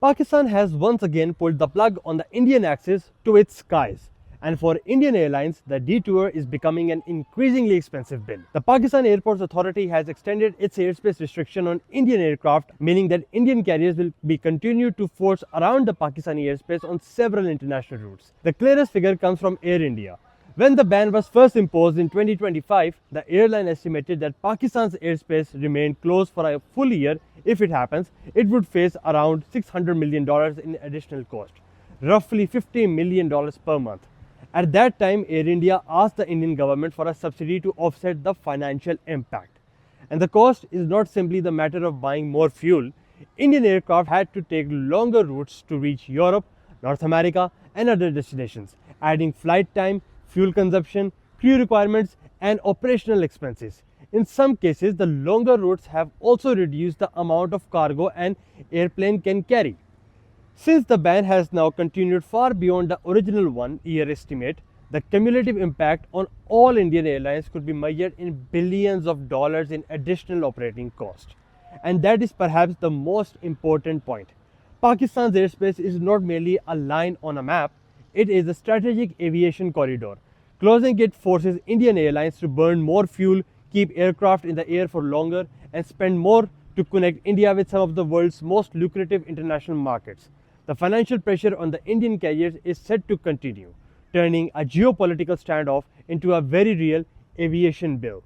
Pakistan has once again pulled the plug on the Indian axis to its skies. And for Indian Airlines, the detour is becoming an increasingly expensive bill. The Pakistan Airports Authority has extended its airspace restriction on Indian aircraft, meaning that Indian carriers will be continued to force around the Pakistani airspace on several international routes. The clearest figure comes from Air India. When the ban was first imposed in 2025, the airline estimated that Pakistan's airspace remained closed for a full year. If it happens, it would face around $600 million in additional cost, roughly $50 million per month. At that time, Air India asked the Indian government for a subsidy to offset the financial impact. And the cost is not simply the matter of buying more fuel. Indian aircraft had to take longer routes to reach Europe, North America, and other destinations, adding flight time, fuel consumption, crew requirements, and operational expenses. In some cases, the longer routes have also reduced the amount of cargo an airplane can carry. Since the ban has now continued far beyond the original 1 year estimate, the cumulative impact on all Indian airlines could be measured in billions of dollars in additional operating cost. And that is perhaps the most important point. Pakistan's airspace is not merely a line on a map, it is a strategic aviation corridor. Closing it forces Indian airlines to burn more fuel, keep aircraft in the air for longer, and spend more to connect India with some of the world's most lucrative international markets. The financial pressure on the Indian carriers is set to continue, turning a geopolitical standoff into a very real aviation bill.